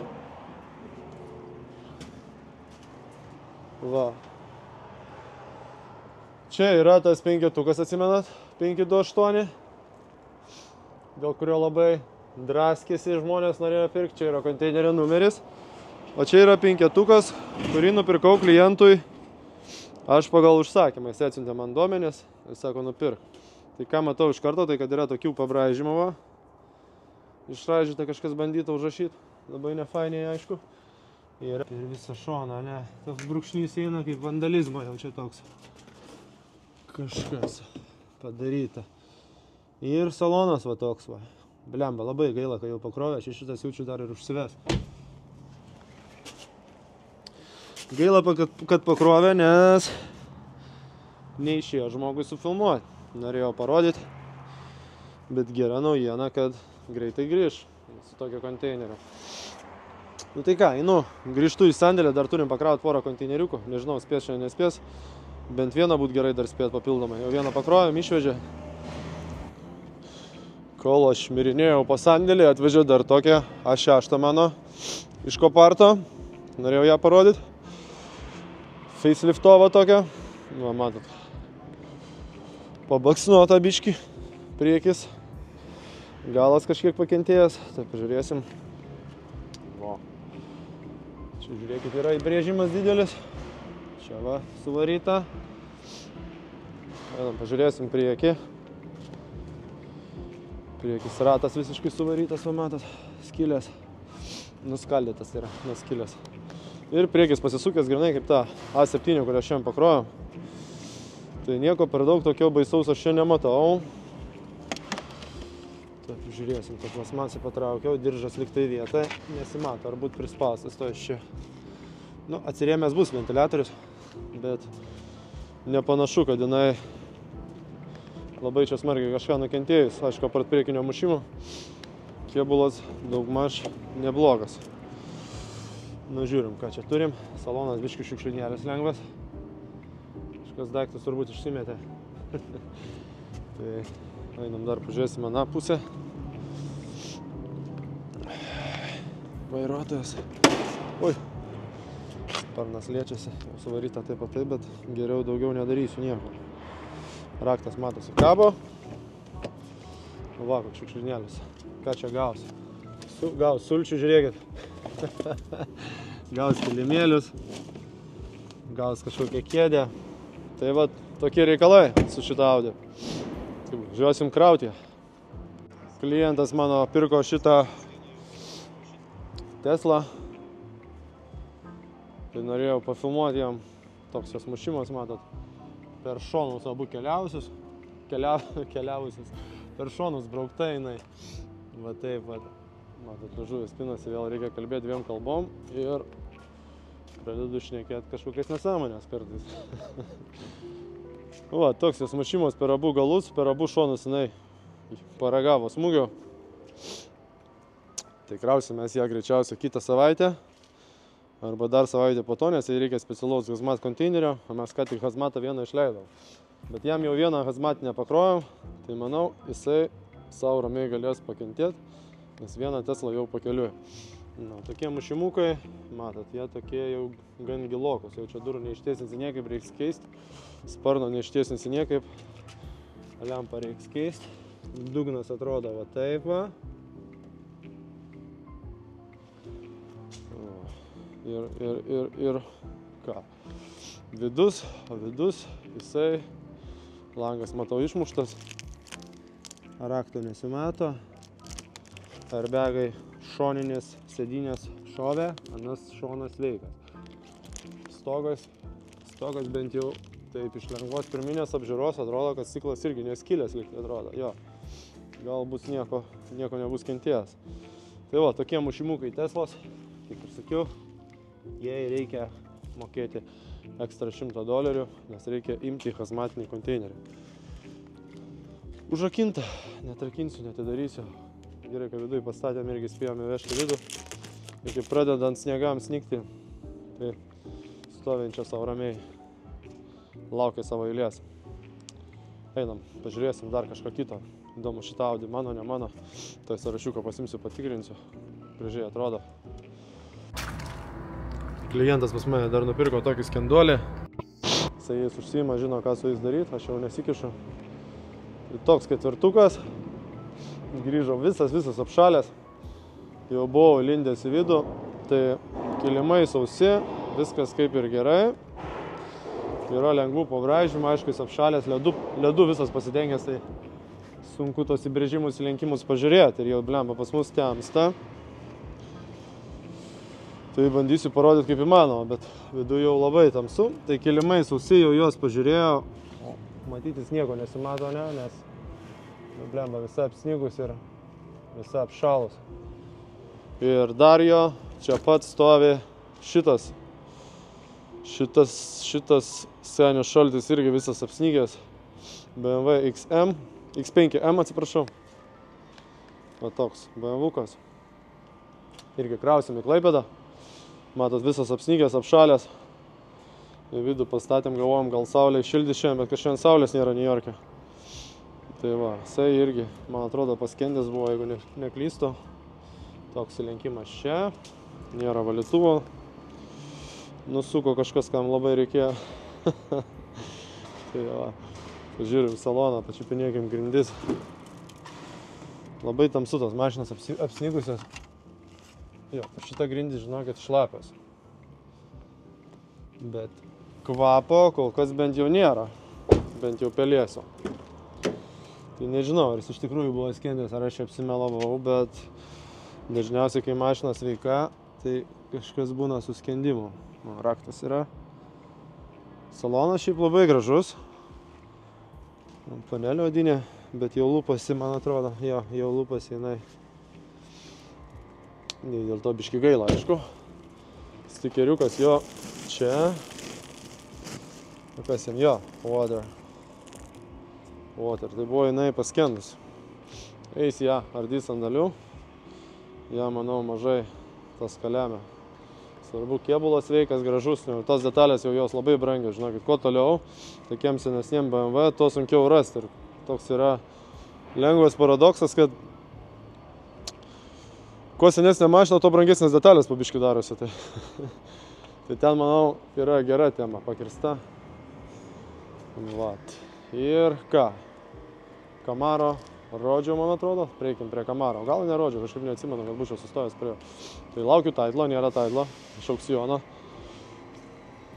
Va. Čia yra tas penketukas, atsimenat, 528, dėl kurio labai draskėsi žmonės norėjo pirkti. Čia yra konteinerio numeris. O čia yra penketukas, kurį nupirkau klientui. Aš pagal užsakymą, jis atsiuntė man duomenis ir sako, nupirk. Tai ką matau iš karto, tai kad yra tokių pabraižymų, va. Išraižyta kažkas bandyta užrašyti, labai nefainiai, aišku. Ir visą šoną, ne, toks brūkšnys eina kaip vandalizmo jau čia toks. Kažkas padaryta. Ir salonas va toks, va. Blemba, labai gaila, kai jau pakrovė, aš šitas jaučiu dar ir užsives. Gaila, kad pakrovė, nes neišėjo žmogui sufilmuoti. Norėjau parodyti, bet gera naujiena, kad greitai grįž su tokio konteinerio. Nu tai ką, einu, grįžtu į sandėlį, dar turim pakrauti porą konteineriukų. Nežinau, spės šiandien nespės. Bent vieną būt gerai dar spėt papildomai. Jau vieną pakrovėm, išvežė. Kol aš mirinėjau po sandėlį, atvežė dar tokią A6 mano iš Koparto. Norėjau ją parodyti. Faceliftovą tokią. Va, matot. Pabaksnuota biškį. Priekis. Galas kažkiek pakentėjęs. Tai pažiūrėsim. Va. Čia žiūrėkit, yra įbrėžimas didelis. Čia va, suvaryta. Einam, pažiūrėsim priekį. Priekis ratas visiškai suvarytas, va matot, skilės. Nuskaldytas yra, nuskilės. Ir priekis pasisukęs grinai kaip ta A7, kurią šiandien pakrovėm. Tai nieko per daug tokio baisaus aš šiandien nematau. Taip, žiūrėsim, kad plasmasį patraukiau, diržas liktai vietoj. Nesimato, ar būt prispaustas to iš čia. Nu, atsirėmęs bus ventiliatorius, bet nepanašu, kad jinai labai čia smarkiai kažką nukentėjus. Aišku, apart priekinio mušimo, kėbulas daugmaž neblogas. Nu, žiūrim, ką čia turim. Salonas biškių šiukšlinėlis lengvas. Kažkas daiktas turbūt išsimetė. Tai einam dar pažiūrėsim aną pusę. Vairuotojas. Oi. Sparnas liečiasi. Jau suvaryta taip pat taip, bet geriau daugiau nedarysiu nieko. Raktas matosi kabo. Va, koks šiukšlinėlis. Ką čia gaus? Gaus sulčių, žiūrėkit. Gaus kilimėlius. Gaus kažkokią kėdę. Tai va, tokie reikalai su šitą Audi. Žiūrėsim krauti. Klientas mano pirko šitą Tesla. Tai norėjau pafilmuoti jam. Toks jos mušimas, matot. Per šonus abu keliavusius. Per šonus braukta jinai. Va taip, va. Matot, žuvis pinasi, vėl reikia kalbėti dviem kalbom. Ir pradedu šnekėti kažkokias nesąmonės kartais. Va, toks jos mušimas per abu galus, per abu šonus jinai paragavo smūgio. Tai krausimės ją greičiausiai kitą savaitę. Arba dar savaitę po to, nes jai reikia specialaus hazmat konteinerio, o mes ką tik hazmatą vieną išleidom. Bet jam jau vieną hazmatinę pakrovėm, tai manau, jisai savo ramiai galės pakentėti, nes vieną Teslą jau pakeliuoja. Na, tokie mušimukai, matot, jie tokie jau gan gilokus, jau čia durų neištiesinsi niekaip, reiks keisti, sparno neištiesinsi niekaip, lempą reiks keisti, dugnas atrodo va taip va. Ir ką? Vidus, jisai, langas matau išmuštas, rakto nesimato, airbagai šoninės sėdynės šovė, anas šonas sveikas. Stogas bent jau taip iš lengvos pirminės apžiūros atrodo, kad stiklas irgi neskilęs lyg atrodo, jo. Gal bus nieko nebus kentėjęs. Tai va, tokie mušimukai Teslos, kaip ir sakiau. Jei reikia mokėti ekstra $100, nes reikia imti hazmatinį konteinerį. Užrakinta, netrakinsiu, netidarysiu. Gerai, kad vidui pastatėm irgi spėjome vežti vidų. Ir kai pradedant sniegam snigti, tai stovinčia savo ramiai laukia savo eilės. Einam, pažiūrėsim dar kažką kito. Įdomu šitą Audi, mano, ne mano. Tai sąrašiuką pasimsiu, patikrinsiu. Gražiai atrodo. Klientas pas mane dar nupirko tokį skenduolį. Jisai jais užsiima, žino, ką su jais daryti, aš jau nesikišu. Ir toks ketvirtukas. Grįžo visas apšalęs. Jau buvau lindęs į vidų. Tai kilimai sausi, viskas kaip ir gerai. Yra lengvų pabraižymų, aišku, jis apšalęs, ledu visas pasidengęs, tai sunku tos įbrėžimus, įlenkimus pažiūrėti. Ir jau blemba pas mus temsta. Tai bandysiu parodyti kaip įmanoma, bet viduje jau labai tamsu. Tai kilimai sausi, jau juos pažiūrėjau. Matytis nieko nesimato, ne, nes blemba visa apsnigus ir visa apšalus. Ir dar jo čia pat stovi šitas Šitas senio šaltis irgi visas apsnygęs. BMW X5M atsiprašau. Va toks BMW-kas. Irgi krausim į Klaipėdą. Matot, visas apsnygęs, apšalęs. Į vidų pastatėm, galvojom, gal saulė šildys šiandien, bet kažkiandien saulės nėra Niujorke. Tai va, jisai irgi, man atrodo, paskendęs buvo, jeigu neklystu. Toks įlenkimas čia. Nėra valytuvo. Nusuko kažkas, kam labai reikėjo. Tai va, pažiūrim saloną, pačiupinėkim grindis. Labai tamsu tos mašinas apsnigusios. Jo, šita grindis, žinokit, šlapios. Bet kvapo kol kas bent jau nėra. Bent jau pelėsio. Tai nežinau, ar jis iš tikrųjų buvo skendęs, ar aš apsimelavau, bet dažniausiai, kai mašina sveika, tai kažkas būna su skendimu. Raktas yra. Salonas šiaip labai gražus. Panelė odinė, bet jau lūpasi, man atrodo. Jo, jau lūpasi jinai. Dėl to biški gaila, aišku. Stikeriukas jo čia. Kas jam? Jo, water. Tai buvo jinai paskendus. Eis ją ardys ant dalių. Ja, manau, mažai tas kalemė. Svarbu, kėbulas veikas, gražus, tos detalės jau jos labai brangios, žinokit, kuo toliau, tokiem senesniem BMW, to sunkiau rasti. Ir toks yra lengvas paradoksas, kad kuo senesnė mašina, to brangesnės detalės po biškį darosi. Tai ten, manau, yra gera tema, pakirsta. Vat. Ir ką? Camaro rodžiau, man atrodo, prieikim prie Camaro. Gal nerodžiau, kažkaip neatsimenu, kad būčiau sustojęs prie jo. Tai laukiu taitlo, nėra taitlo, iš aukciono.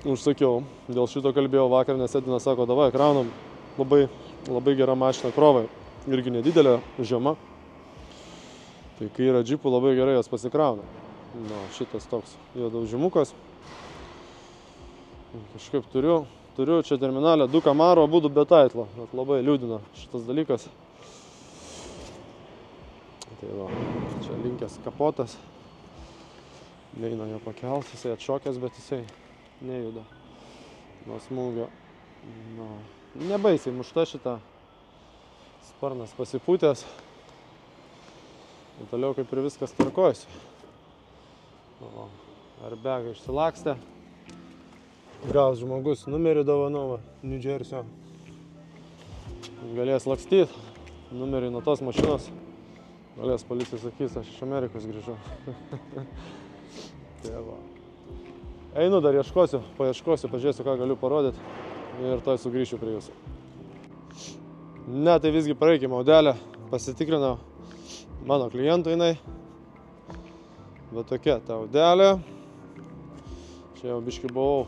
Užsakiau, dėl šito kalbėjau vakar, nes Edinas sako, davai, kraunam, labai gera mašina krovai. Irgi nedidelė, žema. Tai kai yra džipų, labai gerai jos pasikrauna. Nu, šitas toks juodaužimukas. Kažkaip turiu čia terminalę 2 Camaro, abudu be taitlo. Labai liūdina šitas dalykas. Tai va, čia linkęs kapotas. Neina jo pakelt, jisai atšokęs, bet jisai nejuda. Nuo smūgio. Nu, nebaisiai mušta šita. Sparnas pasipūtęs. Ir toliau kaip ir viskas tvarkojasi. Airbagą išsilakstė. Gaus žmogus numerį dovanovą New Jersey. Galės lakstyti. Numerį nuo tos mašinos. Galės policija sakys, aš iš Amerikos grįžau. Tai va. Einu dar paieškosiu, pažiūrėsiu, ką galiu parodyti. Ir toj sugrįšiu prie jūsų. Ne, tai visgi praeikim audelę. Pasitikrinau mano klientų jinai. Bet tokia ta audelė. Čia jau biškį buvau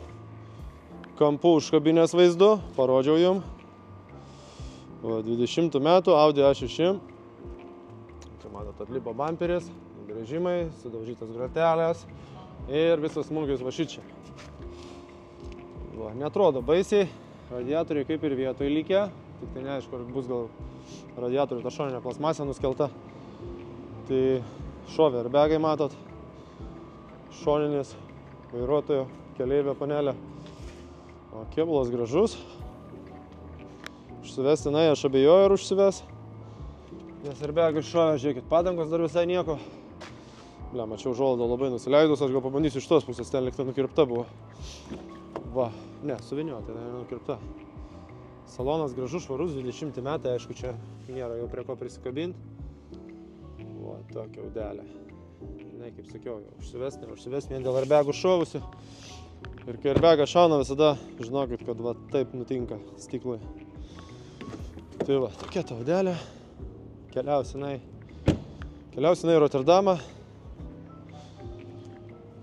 kampų užkabinės vaizdu. Parodžiau jum. 20 metų Audi A6. Matot, atlipo bamperis, grįžimai, sudaužytas grotelės ir visas smūgis va šičia. Va, netrodo baisiai, radiatoriai kaip ir vietoj likę, tik tai neaišku, ar bus gal radiatorių ta šoninė plasmasė nuskelta. Tai šovė airbagai matot, šoninis vairuotojo keleivio panelė. O kėbulas gražus. Užsivesti, na, aš abejoju, ar užsives. Nes airbagai šovė, žiūrėkit, padangos dar visai nieko. Ble, mačiau žoldą labai nusileidus, aš gal pabandysiu iš tos pusės, ten likta nukirpta buvo. Va, ne, suviniuota, nukirpta. Salonas gražus, švarus, 20 metai, aišku, čia nėra jau prie ko prisikabinti. Va, tokia audelė. Ne, kaip sakiau, užsives vien dėl airbagų šovusi. Ir kai airbagas šauna visada, žinokit, kad va taip nutinka stiklai. Tai va, tokia ta audelė. Keliausinai į Rotterdamą.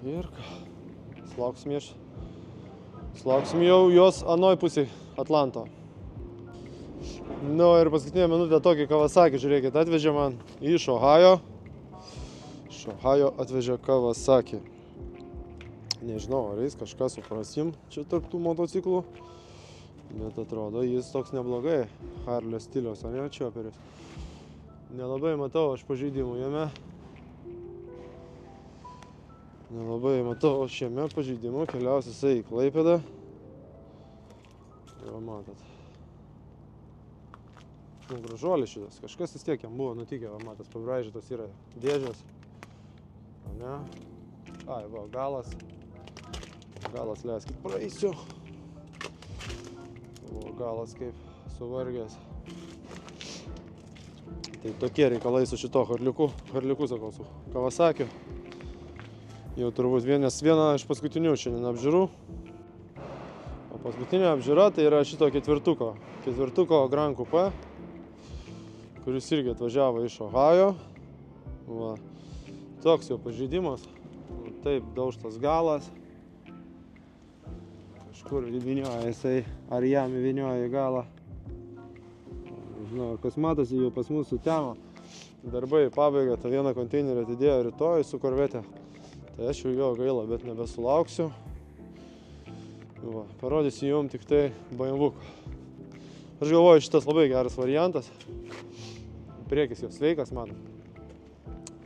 Ir ką, slauksim jau jos anoj pusėj Atlanto. Nu ir paskutinė minutė tokį Kawasaki, žiūrėkit, atvežė man iš Ohajo. Iš Ohajo atvežė Kawasaki. Nežinau, ar jis kažką suprasim čia tarp tų motociklų. Bet atrodo, jis toks neblogai. Harley stiliaus, ar ne, čioperis. Nelabai matau aš pažeidimų jame. Nelabai matau, šiame pažeidimu keliausia jisai į Klaipėdą. Jau matot. Nu, gražuolis šitas. Kažkas vis tiek jam buvo nutikę, va, matas, pabraižytos yra dėžės. O ne? Ai, va, galas. Galas leiskit praeisiu. O, galas kaip suvargęs. Tai tokie reikalai su šito Harliuku, sakau, su Kawasakiu. Jau turbūt viena iš paskutinių šiandien apžiūrų. O paskutinė apžiūra tai yra šito ketvirtuko Grand Coupe, kuris irgi atvažiavo iš Ohajo. Va. Toks jo pažeidimas. Taip, daužtas galas. Kažkur įvynioja jisai, ar jam įvynioja į galą. Žinau, kas matosi, jau pas mūsų tema. Darbai į pabaigą, tą vieną konteinerį atidėjo rytoj su korvete. Tai aš jau jo gaila, bet nebesulauksiu. Va, parodysiu jum tik tai BMW. Aš galvoju, šitas labai geras variantas. Priekis jau sveikas, matom.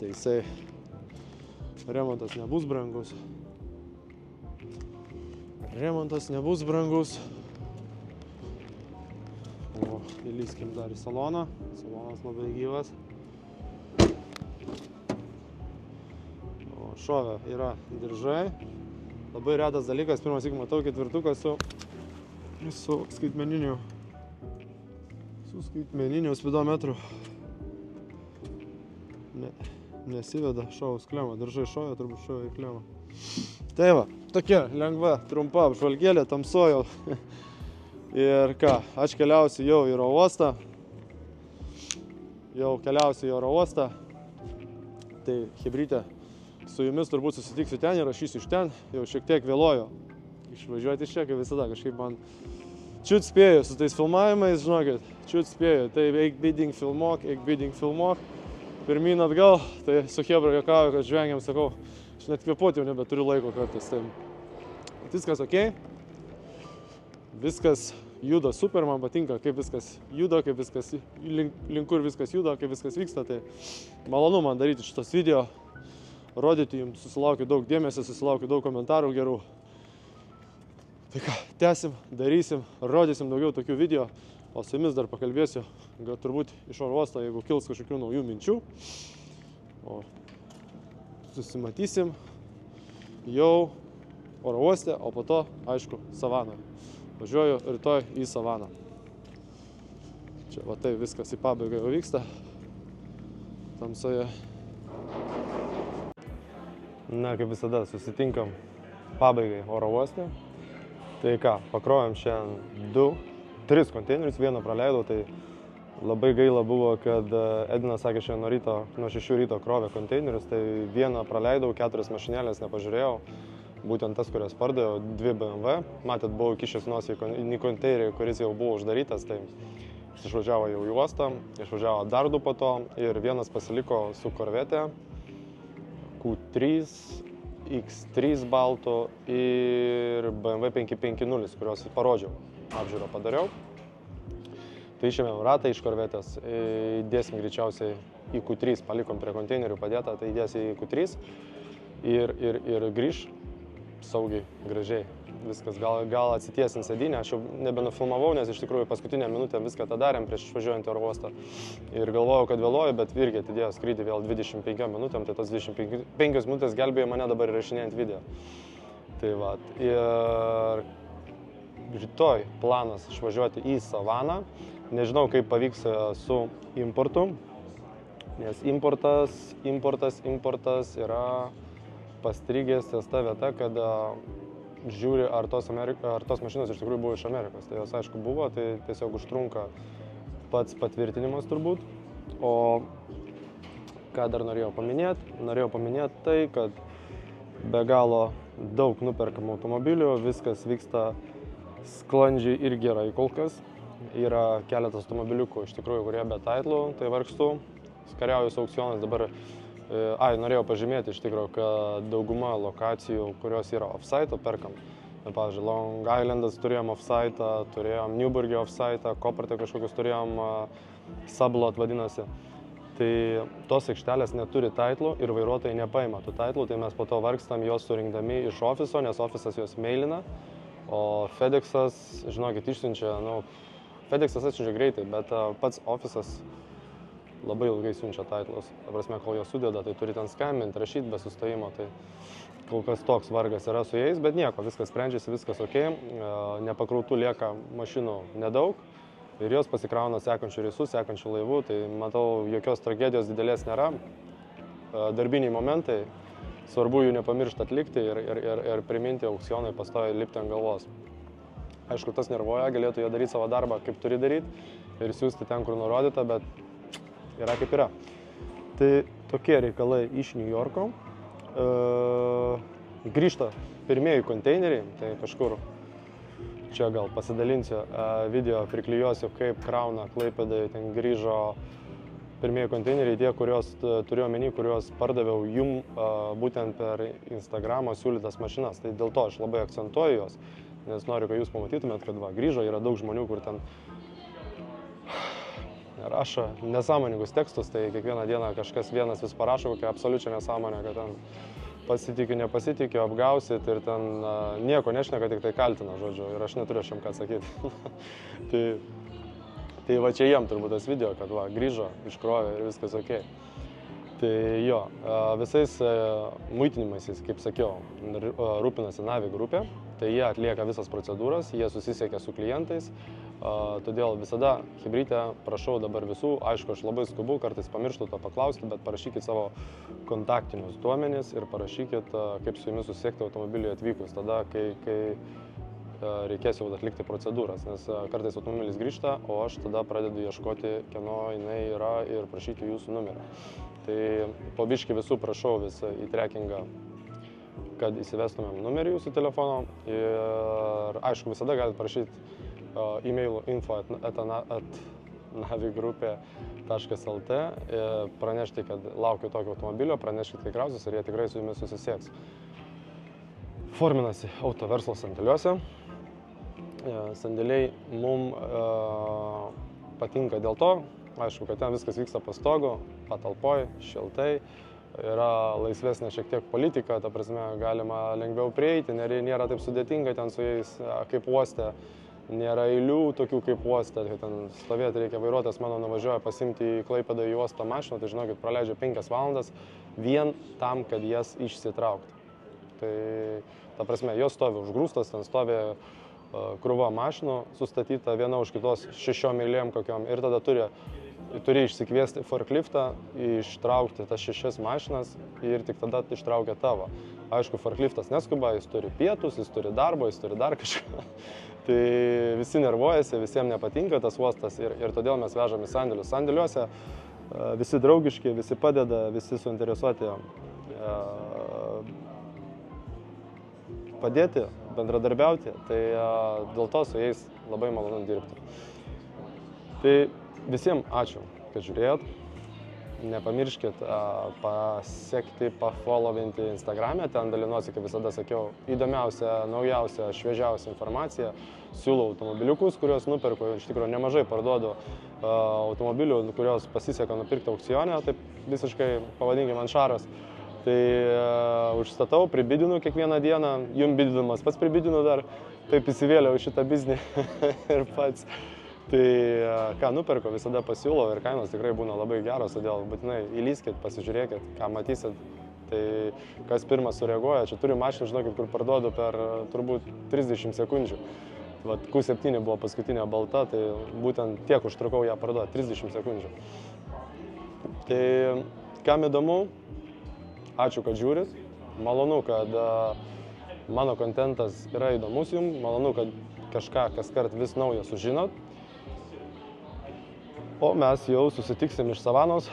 Tai jisai remontas nebus brangus. Remontas nebus brangus. O, įlyskim dar į saloną. Salonas labai gyvas. Šovė yra diržai. Labai retas dalykas. Pirmas, jeigu matau ketvirtuką su skaitmeniniu spidometru. Nesiveda šovus klemą. Diržai šovė, turbūt šovė į klemą. Tai va, tokia lengva, trumpa apžvalgėlė, tamsojau. Ir ką, aš keliausiu jau į oro uostą. Tai chebrytė. Su jumis turbūt susitiksiu ten ir rašysiu iš ten, jau šiek tiek vėluoju išvažiuoti iš čia, kaip visada, kažkaip man čiut spėjo su tais filmavimais, žinokit, čiut spėjo, tai eik bidding filmuok, pirmyn atgal, tai su chebra juokauju, kad žvengiam, sakau, aš net kvėpuoti jau nebeturiu laiko kartais, tai viskas ok, viskas juda super, man patinka, kaip viskas juda, kaip viskas, link kur viskas juda, kaip viskas vyksta, tai malonu man daryti šitos video. Rodyti jums, susilaukiu daug dėmesio, susilaukiu daug komentarų gerų. Tai ką, tęsim, darysim, rodysim daugiau tokių video, o su jumis dar pakalbėsiu, gal turbūt iš oro uosto, jeigu kils kažkokių naujų minčių. O susimatysim jau oro uoste, o po to, aišku, Savanoje. Važiuoju rytoj į Savaną. Čia va tai viskas į pabaigą jau vyksta. Tamsoje. Na, kaip visada, susitinkam pabaigai oro uoste. Tai ką, pakrovėm šiandien 3 konteinerius, vieną praleidau, tai labai gaila buvo, kad Edinas sakė šiandien nuo 6 ryto krovė konteinerius, tai vieną praleidau, 4 mašinėlės nepažiūrėjau, būtent tas, kurias pardaviau, 2 BMW. Matėt, buvau įkišęs nosį į konteinerį, kuris jau buvo uždarytas, tai išvažiavo jau į uostą, išvažiavo dar 2 po to ir vienas pasiliko su korvete. Q3, X3 baltų ir BMW 550, kuriuos parodžiau, apžiūrą padariau. Tai išėmėm ratą iš korvetės, įdėsim greičiausiai į Q3, palikom prie konteinerių padėtą, tai įdėsim į Q3 ir grįž saugiai, gražiai. Viskas, gal atsitiesint sėdynę, aš jau nebenufilmavau, nes iš tikrųjų paskutinę minutę viską tą darėm prieš išvažiuojant į oro uostą. Ir galvojau, kad vėluoju, bet irgi atidėjo skrydį vėl 25 minutėm, tai tos 25 minutės gelbėjo mane dabar įrašinėjant video. Tai va, ir rytoj planas išvažiuoti į Savaną. Nežinau, kaip pavyks su importu, nes importas yra pastrigęs ties ta vieta, kad žiūri, ar tos mašinos iš tikrųjų buvo iš Amerikos. Tai jos, aišku, buvo, tai tiesiog užtrunka pats patvirtinimas turbūt. O ką dar norėjau paminėti? Norėjau paminėti tai, kad be galo daug nuperkamų automobilių, viskas vyksta sklandžiai ir gerai kol kas. Yra keletas automobiliukų, iš tikrųjų, kurie be taitlų, tai vargstu. Kariauju su aukcionais dabar. Norėjau pažymėti iš tikrųjų, kad dauguma lokacijų, kurios yra off-site, perkam. Pavyzdžiui, Long Islandas turėjom off-site, turėjom Newburg'e off-site, Kopert'e kažkokius turėjom, Sublot vadinasi. Tai tos aikštelės neturi taitlų ir vairuotojai nepaima tų taitlų, tai mes po to vargstam juos surinkdami iš ofiso, nes ofisas juos mailina, o FedExas, žinokit, išsiunčia, FedExas atsiunčia greitai, bet pats ofisas labai ilgai siunčia taitlus. Ta prasme, kol juos sudeda, tai turi ten skambinti, rašyti be sustojimo, tai kol kas toks vargas yra su jais, bet nieko, viskas sprendžiasi, viskas ok, nepakrautų lieka mašinų nedaug. Ir jos pasikrauna sekančių reisų, sekančių laivų, tai matau, jokios tragedijos didelės nėra. Darbiniai momentai, svarbu jų nepamiršti atlikti ir priminti aukcionai pastoviai lipti ant galvos. Aišku, tas nervuoja, galėtų jie daryti savo darbą, kaip turi daryti ir siūsti ten, kur nurodyta, bet yra kaip yra. Tai tokie reikalai iš New Yorko. Grįžta pirmieji konteineriai, tai kažkur čia gal pasidalinsiu video, priklijuosiu, kaip krauna Klaipėdai, ten grįžo pirmieji konteineriai, tie, kuriuos turiu omeny, kuriuos pardaviau jum būtent per Instagramo siūlytas mašinas. Tai dėl to aš labai akcentuoju juos, nes noriu, kad jūs pamatytumėt, kad grįžo, yra daug žmonių, kur ten rašo nesąmoningus tekstus, tai kiekvieną dieną kažkas vienas vis parašo kokią absoliučią nesąmonę, kad ten pasitikiu, nepasitikiu, apgausit ir ten nieko nešneka, tik tai kaltina, žodžiu, ir aš neturiu šiam ką atsakyti. tai va čia jiem turbūt tas video, kad grįžo, iškrovė ir viskas ok. Tai jo, visais muitinimaisiais, kaip sakiau, rūpinasi Navi grupė, tai jie atlieka visas procedūras, jie susisiekia su klientais, todėl visada chebryte prašau dabar visų, aišku, aš labai skubu, kartais pamirštu to paklausti, bet parašykit savo kontaktinius duomenis ir parašykit, kaip su jumis susisiekti automobiliui atvykus, tada, kai reikės jau atlikti procedūras, nes kartais automobilis grįžta, o aš tada pradedu ieškoti, kieno jinai yra ir prašyti jūsų numerį. Tai po biškį visų prašau į trackingą, kad įsivestumėm numerį jūsų telefono ir aišku, visada galite parašyti e-mailu info@navigrupė.lt pranešti, kad laukiu tokio automobilio, praneškit, kai krausis ir jie tikrai su jumis susisieks. Forminasi autoverslo sandėliuose. Sandėliai mums patinka dėl to, aišku, kad ten viskas vyksta pastogu, patalpoj, šiltai, yra laisvesnė šiek tiek politika, ta prasme, galima lengviau prieiti, nėra taip sudėtinga ten su jais kaip uoste, nėra eilių tokių kaip uoste, kai ten stovėti reikia, vairuotojas mano nuvažiuoja pasimti į Klaipėdą į uostą mašiną, tai žinokit, praleidžia 5 valandas vien tam, kad jas išsitraukti. Tai, ta prasme, jos stovi užgrūstas, ten stovi krūva mašinų sustatyta viena už kitos 6 eilėm kokiom ir tada turi išsikviesti forkliftą, ištraukti tas 6 mašinas ir tik tada ištraukia tavo. Aišku, forkliftas neskuba, jis turi pietus, jis turi darbo, jis turi dar kažką. Tai visi nervuojasi, visiems nepatinka tas uostas ir todėl mes vežam į sandėlius. Sandėliuose visi draugiški, visi padeda, visi suinteresuoti padėti, bendradarbiauti, tai dėl to su jais labai malonu dirbti. Tai visiems ačiū, kad žiūrėjot. Nepamirškit pasiekti, pafollowinti Instagram'e, ten dalinuosi, kaip visada sakiau, įdomiausia, naujausia, šviežiausia informacija. Siūlau automobiliukus, kuriuos nuperku, iš tikrųjų nemažai parduodu automobilių, kuriuos pasiseka nupirkti aukcione, taip visiškai pavadinkime ant šaras. Tai užstatau, pribidinu kiekvieną dieną, jum bididamas pats pribidinu dar, taip įsivėliau šitą biznį ir pats. Tai ką nuperku, visada pasiūlau ir kainos tikrai būna labai geros, todėl būtinai įlyskit, pasižiūrėkit, ką matysit. Tai kas pirmas sureaguoja, čia turiu mašiną, žinokit, kur parduodu per turbūt 30 sekundžių. Vat Q7 buvo paskutinė balta, tai būtent tiek užtrukau ją parduoti, 30 sekundžių. Tai kam įdomu, ačiū, kad žiūrit, malonu, kad mano kontentas yra įdomus jums, malonu, kad kažką kaskart vis naują sužinot. O mes jau susitiksim iš Savanos,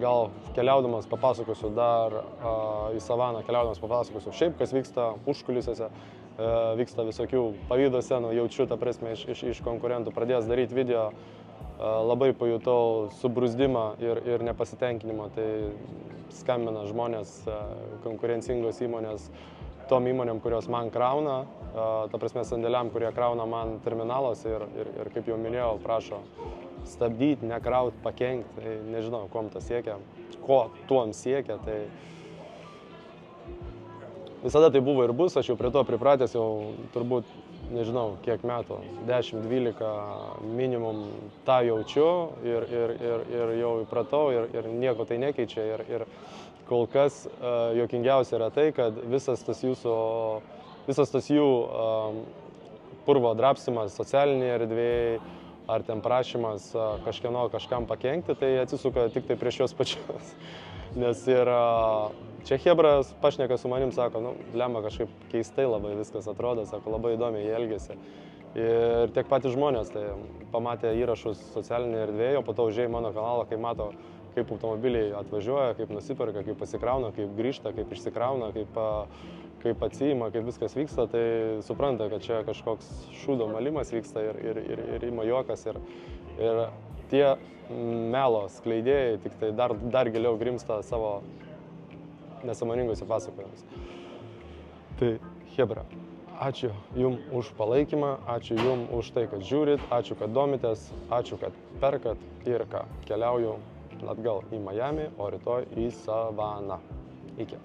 gal keliaudamas papasakosiu dar į Savaną, keliaudamas papasakosiu šiaip, kas vyksta užkulisiuose, vyksta visokių pavydo scenų, jaučiu tą prasme iš konkurentų, pradėjęs daryti video, labai pajutau subrūzdimą ir nepasitenkinimą, tai skambina žmonės, konkurencingos įmonės, tom įmonėm, kurios man krauna, ta prasme sandėliam, kurie krauna man terminalas ir kaip jau minėjau, prašo stabdyti, nekraut, pakenkti, tai nežinau, kuom tas siekia, ko tuom siekia, tai visada tai buvo ir bus, aš jau prie to pripratęs jau turbūt, nežinau, kiek metų, 10-12 minimum tą jaučiu ir jau įpratau ir nieko tai nekeičia ir kol kas juokingiausia yra tai, kad visas tas jų purvo drapsimas socialinėje erdvėje ar ten prašymas kažkieno kažkam pakenkti, tai atsisuka tik tai prieš juos pačius. Nes ir čia Hebras pašneka su manim, sako, lemma kažkaip keistai labai viskas atrodo, sako, labai įdomiai jie elgiasi. Ir tiek patys žmonės, tai pamatė įrašus socialinėje erdvėje, o po to užėjo į mano kanalą, kai mato, kaip automobiliai atvažiuoja, kaip nusiperka, kaip pasikrauna, kaip grįžta, kaip išsikrauna, kaip atsiima, kaip viskas vyksta, tai supranta, kad čia kažkoks šūdo malimas vyksta ir ima juokas ir tie melo skleidėjai tik tai dar giliau grimsta savo nesąmoningose pasakojimus. Tai Hebra, ačiū Jum už palaikymą, ačiū Jum už tai, kad žiūrit, ačiū, kad domitės, ačiū, kad perkat ir ką, keliauju atgal į Miami, o rytoj į Savaną. Iki.